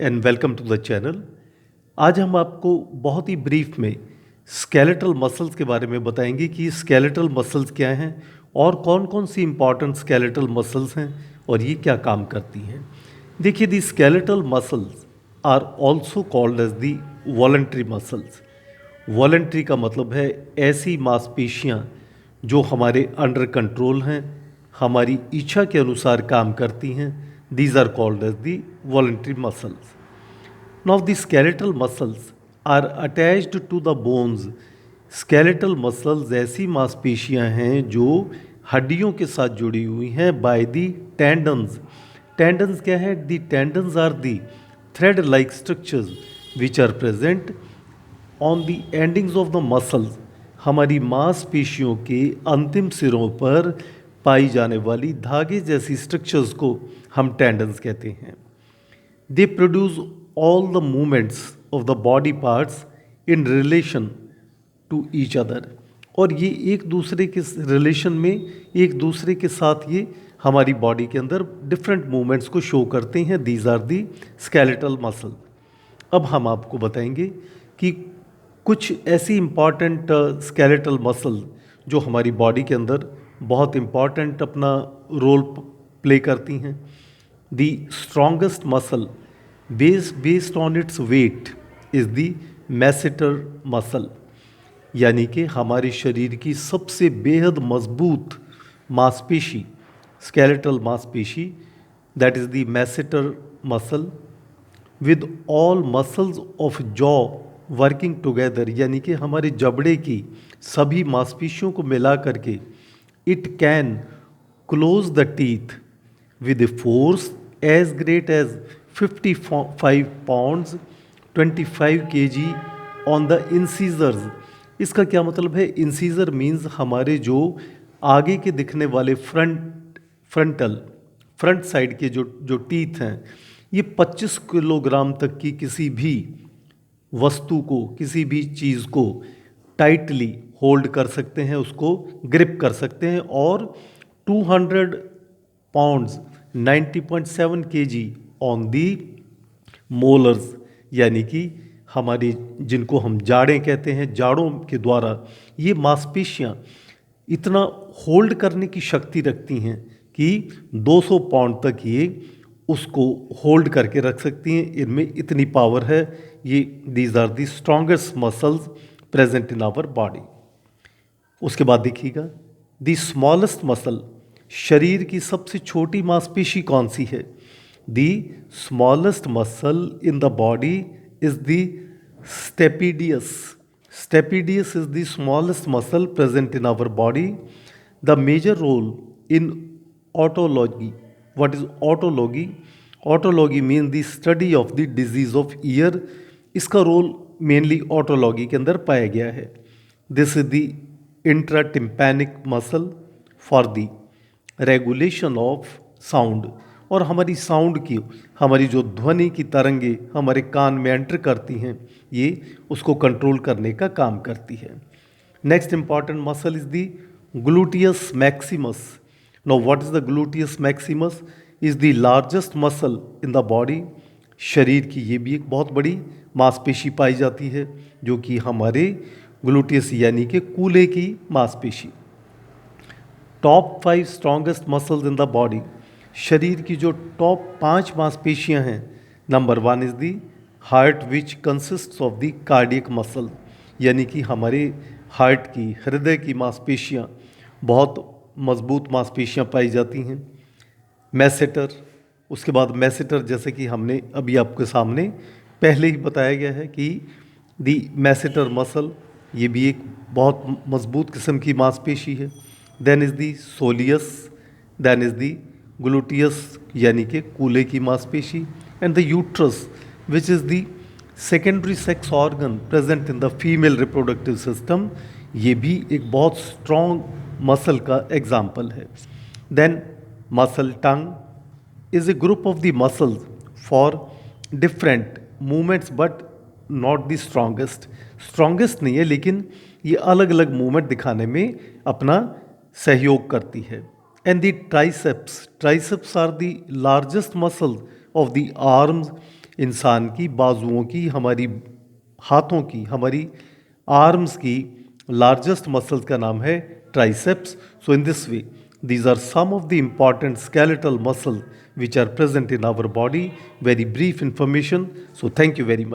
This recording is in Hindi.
And welcome to the channel. आज हम आपको बहुत ही ब्रीफ में स्केलेटल मसल्स के बारे में बताएंगे कि स्केलेटल मसल्स क्या हैं और कौन कौन सी इंपॉर्टेंट स्केलेटल मसल्स हैं और ये क्या काम करती हैं। देखिए, the skeletal muscles are also called as the voluntary muscles. Voluntary का मतलब है ऐसी मांसपेशियां जो हमारे अंडर कंट्रोल हैं, हमारी इच्छा के अनुसार काम करती हैं। These are called as the voluntary muscles. Now the skeletal muscles are attached to the bones. Skeletal muscles ऐसी मांसपेशियां हैं जो हड्डियों के साथ जुड़ी हुई हैं by the tendons. Tendons क्या है? The tendons are the thread-like structures which are present on the endings of the muscles. हमारी मांसपेशियों के अंतिम सिरों पर पाई जाने वाली धागे जैसी स्ट्रक्चर्स को हम टेंडन्स कहते हैं। They produce all the movements of the body parts in relation to each other. और ये एक दूसरे के रिलेशन में एक दूसरे के साथ ये हमारी बॉडी के अंदर डिफरेंट मूवमेंट्स को शो करते हैं। These are the skeletal muscle. अब हम आपको बताएंगे कि कुछ ऐसी इम्पॉर्टेंट स्केलेटल मसल जो हमारी बॉडी के अंदर बहुत इम्पॉर्टेंट अपना रोल प्ले करती हैं। The strongest muscle based on its weight is the masseter muscle, यानी कि हमारे शरीर की सबसे बेहद मजबूत मांसपेशी, स्केलेटल मांसपेशी, that is the masseter muscle with all muscles of jaw working together, यानी कि हमारे जबड़े की सभी मांसपेशियों को मिला करके it can close the teeth with a force as great as 55 pounds 25 kg on the incisors. इसका क्या मतलब है? इंसीजर मीन्स हमारे जो आगे के दिखने वाले फ्रंट साइड के जो टीथ हैं, ये 25 किलोग्राम तक की किसी भी वस्तु को, किसी भी चीज़ को टाइटली होल्ड कर सकते हैं, उसको ग्रिप कर सकते हैं। और 200 pounds 90.7 kg on the molars, यानी कि हमारी जिनको हम जाड़ें कहते हैं, जाड़ों के द्वारा ये मांसपेशियां इतना होल्ड करने की शक्ति रखती हैं कि 200 पाउंड तक ये उसको होल्ड करके रख सकती हैं। इनमें इतनी पावर है। ये these are the strongest muscles present in our body. उसके बाद देखिएगा, दी स्मॉलेस्ट मसल, शरीर की सबसे छोटी मांसपेशी कौन सी है? The smallest muscle in the body is the stapedius. Stapedius is the smallest muscle present in our body. The major role in otology. What is otology? Otology mean the study of the disease of ear. इसका रोल मेनली ऑटोलॉजी के अंदर पाया गया है। This is the intratympanic muscle for the regulation of sound. और हमारी साउंड की, हमारी जो ध्वनि की तरंगे हमारे कान में एंटर करती हैं, ये उसको कंट्रोल करने का काम करती है। Next important muscle is the gluteus Maximus. Now what is the gluteus Maximus? Is the largest muscle in the body. शरीर की ये भी एक बहुत बड़ी मांसपेशी पाई जाती है, जो कि हमारे ग्लूटियस यानी कि कूल्हे की मांसपेशी। Top 5 strongest muscles in the body. शरीर की जो टॉप 5 मांसपेशियां हैं, number 1 is the heart which consists of the cardiac muscle, यानी कि हमारे हार्ट की, हृदय की मांसपेशियां बहुत मजबूत मांसपेशियां पाई जाती हैं। मैसेटर, उसके बाद मैसेटर, जैसे कि हमने अभी आपके सामने पहले ही बताया गया है कि दी मैसेटर मसल, ये भी एक बहुत मजबूत किस्म की मांसपेशी है। Then is the soleus, then is the gluteus यानी कि कूल्हे की मांसपेशी, and the uterus which is the secondary sex organ present in the female reproductive system. ये भी एक बहुत स्ट्रॉन्ग मसल का एग्जाम्पल है। Then muscle tongue is a group of the muscles for different movements but not the strongest. Strongest नहीं है, लेकिन ये अलग अलग मूवमेंट दिखाने में अपना सहयोग करती है। And the triceps, triceps are the largest muscle of the arms इंसान की बाजुओं की, हमारी हाथों की, हमारी आर्म्स की लार्जेस्ट मसल्स का नाम है triceps. So in this way these are some of the important skeletal muscles which are present in our body. Very brief information. So thank you very much.